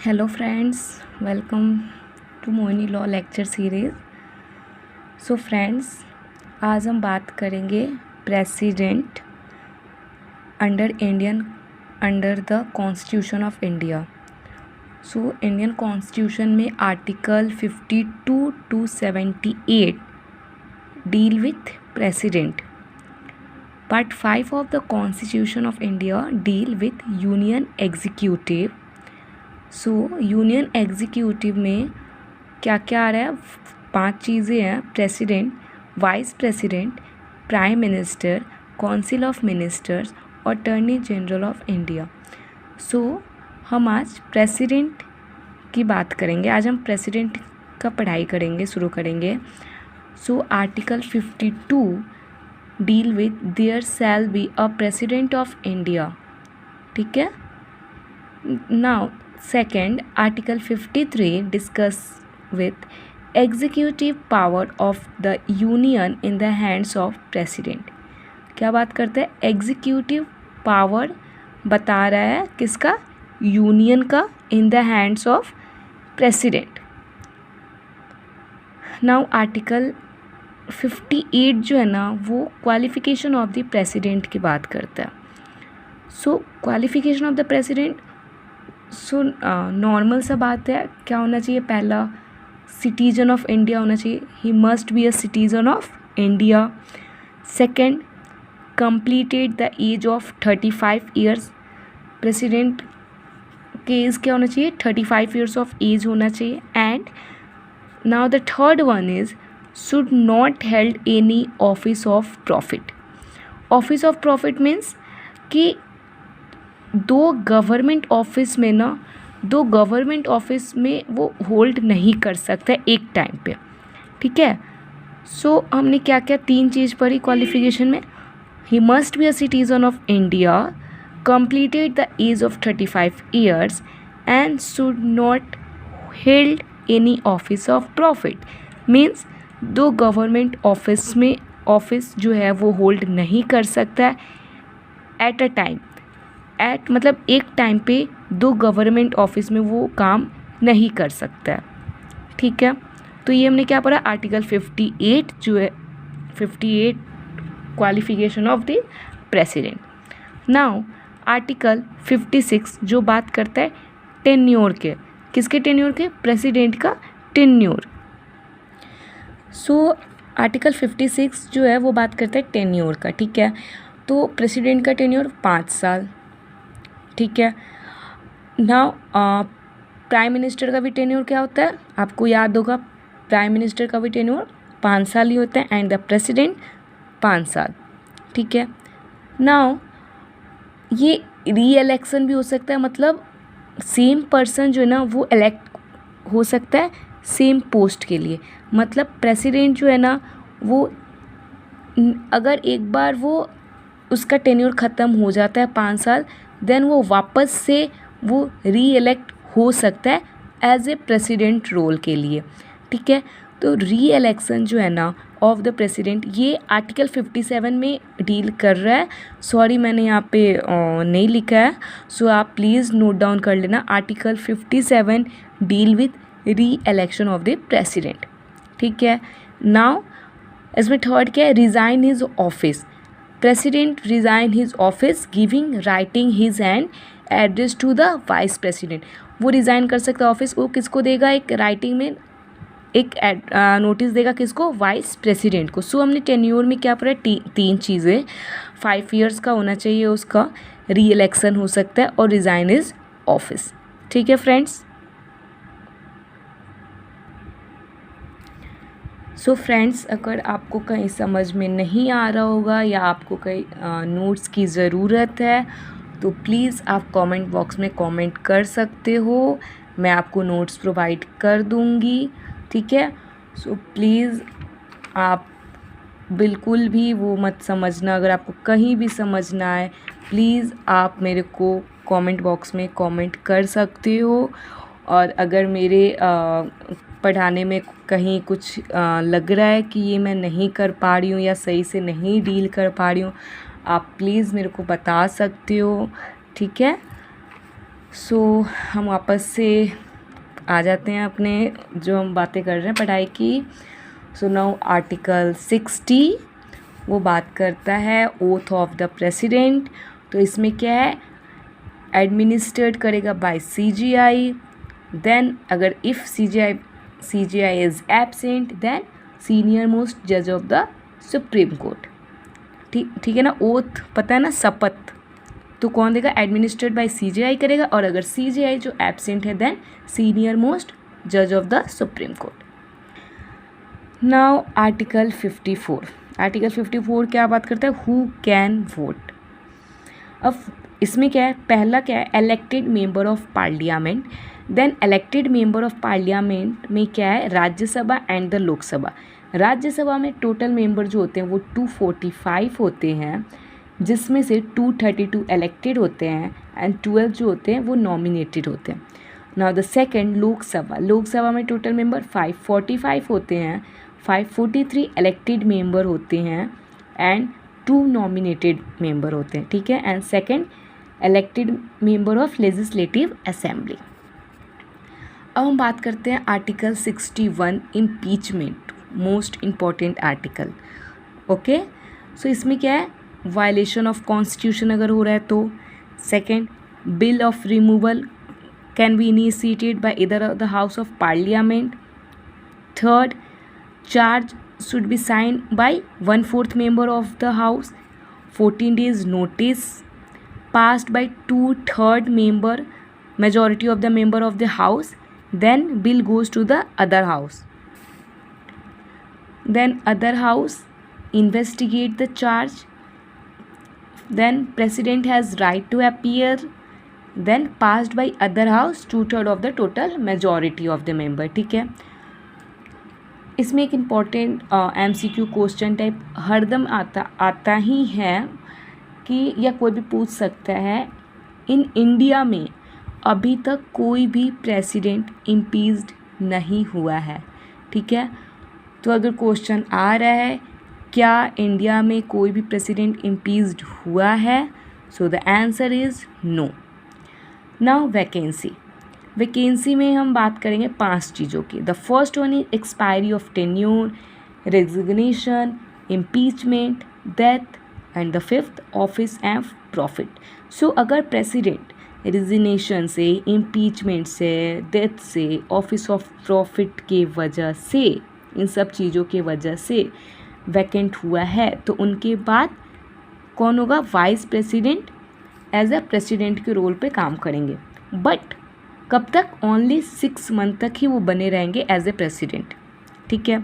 Hello friends, welcome to Mohini law lecture series. So friends, आज हम बात करेंगे president under the constitution of India. So Indian constitution में article 52 to 78 deal with president. Part 5 of the constitution of India deal with union executive. So union executive में क्या क्या आ रहा है? 5 चीज़ें हैं: president, vice president, prime minister, council of ministers, attorney general of India. So हम आज प्रेसिडेंट की बात करेंगे। आज हम प्रेसिडेंट का पढ़ाई करेंगे, शुरू करेंगे। So article 52 deal with there shall be a president of India. ठीक है। Now second, article 53 discuss with executive power of the union in the hands of president. क्या बात करते हैं? एग्जीक्यूटिव पावर बता रहा है किसका? यूनियन का, इन the hands of president. Now article 58 जो है ना, वो क्वालिफिकेशन ऑफ द प्रेसिडेंट की बात करता है। So qualification of the president, so normal सा बात है। क्या होना चाहिए? पहला, सिटीजन ऑफ इंडिया होना चाहिए। He must be a citizen of India. Second, completed the age of 35 years. President के एज क्या होना चाहिए? 35 ईयर्स ऑफ एज होना चाहिए। And now the third one is should not held any office of profit. Office of profit means कि दो government office में वो होल्ड नहीं कर सकता एक टाइम पे। ठीक है। सो हमने क्या क्या 3 चीज़ पढ़ी क्वालिफिकेशन में। He must be a citizen of India, completed the age of 35 years and should not held any office of profit. Means दो गवर्नमेंट ऑफिस जो है वो होल्ड नहीं कर सकता एट अ टाइम। मतलब एक टाइम पे दो गवर्नमेंट ऑफिस में वो काम नहीं कर सकता है। ठीक है। तो ये हमने क्या पढ़ा? आर्टिकल 58 जो है 58 qualification of the president. Now article 56 जो बात करता है टेन्योर के। किसके टेन्योर के? प्रेसिडेंट का टेन्योर। सो आर्टिकल 56 जो है वो बात करता है टेन्योर का। ठीक है। तो प्रेसिडेंट का टेन्योर 5 साल। ठीक है। नाउ प्राइम मिनिस्टर का भी टेन्योर क्या होता है? आपको याद होगा, प्राइम मिनिस्टर का भी टेन्योर 5 साल ही होता है एंड द प्रेसिडेंट 5 साल। ठीक है। नाउ ये री इलेक्शन भी हो सकता है, मतलब सेम पर्सन जो है ना वो इलेक्ट हो सकता है सेम पोस्ट के लिए। मतलब प्रेसिडेंट जो है ना वो अगर एक बार वो उसका टेन्योर ख़त्म हो जाता है 5 साल, देन वो वापस से वो री इलेक्ट हो सकता है एज ए प्रेसिडेंट रोल के लिए। ठीक है। तो री इलेक्शन जो है ना ऑफ द प्रेसिडेंट, ये आर्टिकल 57 में डील कर रहा है। सॉरी, मैंने यहाँ पे नहीं लिखा है, सो आप प्लीज़ नोट डाउन कर लेना। Article 57 deal with re election of the president. ठीक है। नाउ इसमें थर्ड क्या है? Resign his office. President resign his office giving writing his hand address to the vice president. वो रिज़ाइन कर सकता है ऑफिस। वो किसको देगा? एक राइटिंग में एक नोटिस देगा। किसको? वाइस प्रेसिडेंट को। सो हमने टेन्योर में क्या पढ़ा? 3 चीज़ें। 5 ईयर्स का होना चाहिए उसका, री इलेक्शन हो सकता है और रिज़ाइन हिज ऑफिस। ठीक है फ्रेंड्स। सो फ्रेंड्स, अगर आपको कहीं समझ में नहीं आ रहा होगा या आपको कहीं नोट्स की ज़रूरत है तो प्लीज़ आप कमेंट बॉक्स में कमेंट कर सकते हो। मैं आपको नोट्स प्रोवाइड कर दूँगी। ठीक है। सो प्लीज़ आप बिल्कुल भी वो मत समझना। अगर आपको कहीं भी समझना है प्लीज़ आप मेरे को कमेंट बॉक्स में कमेंट कर सकते हो। और अगर मेरे पढ़ाने में कहीं कुछ लग रहा है कि ये मैं नहीं कर पा रही हूँ या सही से नहीं डील कर पा रही हूँ, आप प्लीज़ मेरे को बता सकते हो। ठीक है। सो हम वापस से आ जाते हैं अपने जो हम बातें कर रहे हैं पढ़ाई की। सो नाउ आर्टिकल 60 वो बात करता है ओथ ऑफ द प्रेसिडेंट। तो इसमें क्या है, एडमिनिस्ट्रेट करेगा बाय CGI। देन अगर if CGI is absent then senior most जज ऑफ द सुप्रीम कोर्ट। ठीक है ना, ओथ पता है ना, शपथ, तो कौन देगा, एडमिनिस्ट्रेट बाय CGI करेगा, और अगर CGI जो एब्सेंट है देन सीनियर मोस्ट जज of the supreme court. Now article 54 क्या बात करता है, हु कैन वोट। अब इसमें क्या है, पहला क्या है, elected member of parliament. Then elected member of parliament में क्या है, राज्यसभा एंड द लोकसभा। राज्यसभा में टोटल मेंबर जो होते हैं वो 245 होते हैं, जिसमें से 232 इलेक्टेड होते हैं एंड 12 जो होते हैं वो नॉमिनेटेड होते हैं। नाउ द सेकंड लोकसभा में टोटल मेंबर 545 होते हैं, 543 इलेक्टेड मेंबर होते हैं एंड 2 नॉमिनेटेड मेंबर होते हैं। ठीक है, and second elected member of legislative assembly. अब हम बात करते हैं article 61 impeachment, most important article. Okay, so इसमें क्या है, वायलेशन ऑफ कॉन्स्टिट्यूशन अगर हो रहा है तो। Second, bill of removal can be initiated by either the house of parliament. Third, charge should be signed by 1/4 member of the house, 14 days notice, passed by 2/3 member majority of the member of the house, then bill goes to the other house, then other house investigate the charge, then president has right to appear, then passed by other house 2/3 of the total majority of the member। ठीक है, इसमें एक important MCQ question type हरदम आता ही है कि या कोई भी पूछ सकता है, इन इंडिया में अभी तक कोई भी प्रेसिडेंट इम्पीच्ड नहीं हुआ है। ठीक है, तो अगर क्वेश्चन आ रहा है क्या इंडिया में कोई भी प्रेसिडेंट इम्पीच्ड हुआ है, so the answer is no. Now vacancy में हम बात करेंगे 5 चीज़ों की। The first one is expiry of tenure, resignation, impeachment, death and the fifth office and profit. So अगर प्रेसिडेंट रेजिग्नेशन से, इम्पीचमेंट से, डेथ से, ऑफिस ऑफ प्रॉफिट के वजह से, इन सब चीज़ों के वजह से वैकेंट हुआ है तो उनके बाद कौन होगा, vice president as a president के रोल पे काम करेंगे। बट कब तक, ओनली 6 मंथ तक ही वो बने रहेंगे एज ए प्रेसिडेंट। ठीक है,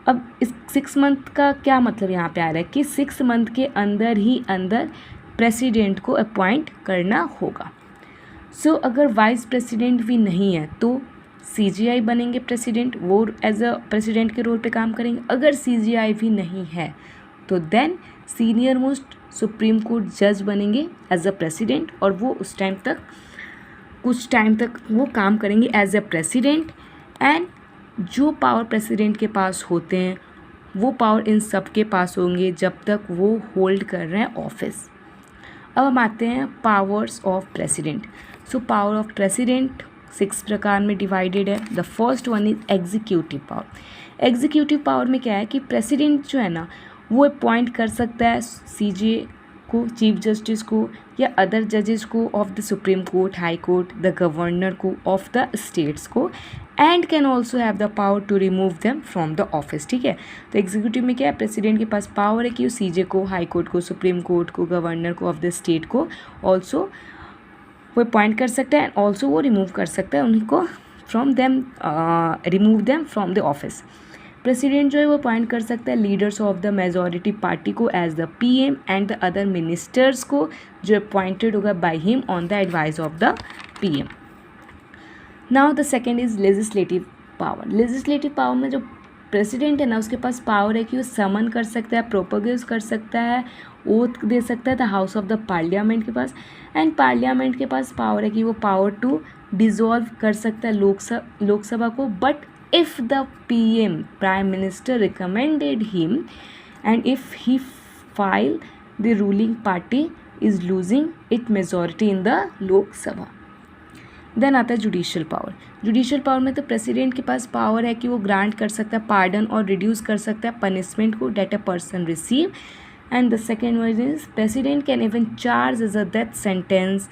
अब इस 6 मंथ का क्या मतलब यहाँ पे आ रहा है कि 6 मंथ के अंदर ही प्रेसिडेंट को अपॉइंट करना होगा। सो अगर वाइस प्रेसिडेंट भी नहीं है तो CGI बनेंगे प्रेसिडेंट, वो एज अ प्रेसिडेंट के रोल पे काम करेंगे। अगर CGI भी नहीं है तो then senior most supreme court जज बनेंगे एज अ प्रेसिडेंट, और वो उस टाइम तक कुछ टाइम तक वो काम करेंगे एज ए प्रेसिडेंट। एंड जो पावर प्रेसिडेंट के पास होते हैं वो पावर इन सब के पास होंगे जब तक वो होल्ड कर रहे हैं ऑफिस। अब हम आते हैं powers of president. So power of president 6 प्रकार में डिवाइडेड है। The first one is executive power. Executive power में क्या है कि प्रेसिडेंट जो है ना वो अपॉइंट कर सकता है CGI को, चीफ जस्टिस को, या अदर जजेस को of the supreme court, high court, the governor को ऑफ द स्टेट्स को, and can also have the power to remove them from the office. ठीक है, तो एग्जीक्यूटिव में क्या है, प्रेसिडेंट के पास पावर है कि वो CGI को, हाई कोर्ट को, सुप्रीम कोर्ट को, गवर्नर को ऑफ द स्टेट को ऑल्सो वो अपॉइंट कर सकता है एंड ऑल्सो वो रिमूव कर सकता है उनको from them, remove them from the office. President जो है वो अपॉइंट कर सकता है leaders of the majority party को as the PM and the other ministers को जो अपॉइंटेड होगा by him on the advice of the PM। Now the second is legislative power. Legislative power में जो प्रेसिडेंट है ना उसके पास पावर है कि वो समन कर सकता है, प्रोपोगेज कर सकता है, ओथ दे सकता है the house of the parliament के पास, एंड पार्लियामेंट के पास पावर है कि वो पावर टू डिसॉल्व कर सकता है लोकसभा को। But if the PM, Prime Minister, recommended him and if he file the ruling party is losing its majority in the Lok Sabha. Then आता है जुडिशियल पावर। जुडिशियल पावर में तो president के पास power है कि वो ग्रांट कर सकता है पार्डन और रिड्यूस कर सकता है पनिशमेंट को that a person receive. And the second one is president can even charge as a death sentence.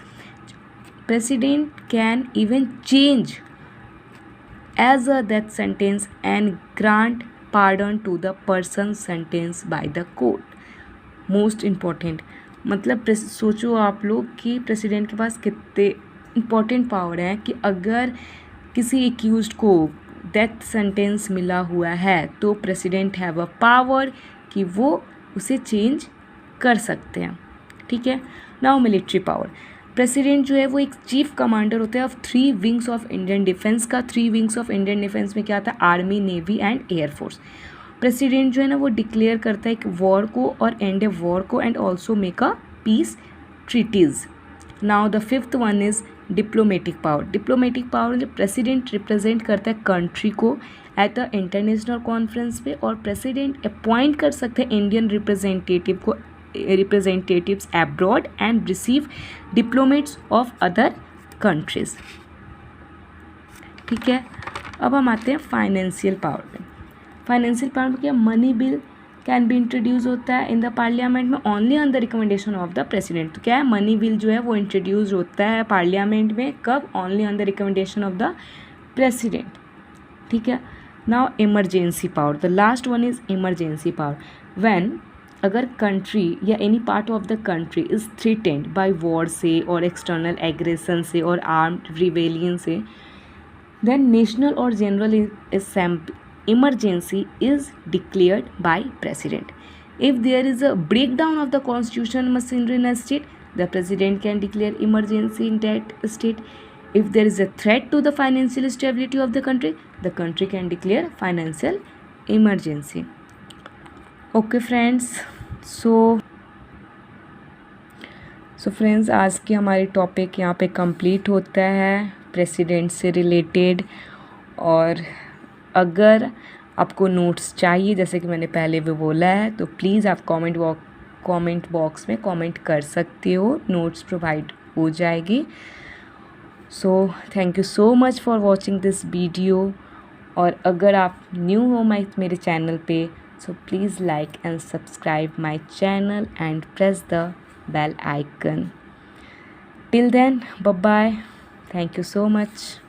President can even change as a death sentence and grant pardon to the person sentenced by the court. Most important, मतलब सोचो आप लोग कि president के पास कितने important power है कि अगर किसी एक्यूज्ड को डेथ सेंटेंस मिला हुआ है तो प्रेसिडेंट हैव अ पावर कि वो उसे चेंज कर सकते हैं, ठीक है। Now military power. प्रेसिडेंट जो है वो एक चीफ कमांडर होता है of 3 wings of Indian defence का। 3 विंग्स ऑफ इंडियन डिफेंस में क्या आता है, army, navy and air force. President जो है ना वो डिक्लेयर करता है कि वॉर को और एंड ए वॉर को and also make a peace treaties. Now the fifth one is diplomatic power. Diplomatic power जो प्रेसिडेंट रिप्रेजेंट करता है कंट्री को एट द इंटरनेशनल कॉन्फ्रेंस पे, और प्रेसिडेंट अपॉइंट कर सकते हैं Indian representatives abroad and receive diplomats of other countries, ठीक है। अब हम आते हैं फाइनेंशियल पावर पे। फाइनेंशियल पावर में क्या, money bill can be introduce होता है इन द पार्लियामेंट में only on the recommendation of the president. तो क्या है, मनी बिल जो है वो इंट्रोड्यूस होता है पार्लियामेंट में, कब, only on the recommendation of the president, ठीक है। Now emergency power, the last one is emergency power. When अगर कंट्री या any part of the country is threatened by war से और एक्सटर्नल एग्रेशन से और आर्म्ड रिवेलियन से, then national और general emergency is declared by president. If there is a breakdown of the constitution machinery in a state, the president can declare emergency in that state. If there is a threat to the financial stability of the country can declare financial emergency. Okay friends, so friends आज की हमारी topic यहाँ पे complete होता है president से related. और अगर आपको नोट्स चाहिए जैसे कि मैंने पहले भी बोला है तो प्लीज़ आप कमेंट बॉक्स में कमेंट कर सकते हो, नोट्स प्रोवाइड हो जाएगी। So thank you so much for watching this video. और अगर आप न्यू हो मेरे चैनल पे, so please like and subscribe my channel and press the bell icon. Till then, bye bye. Thank you so much.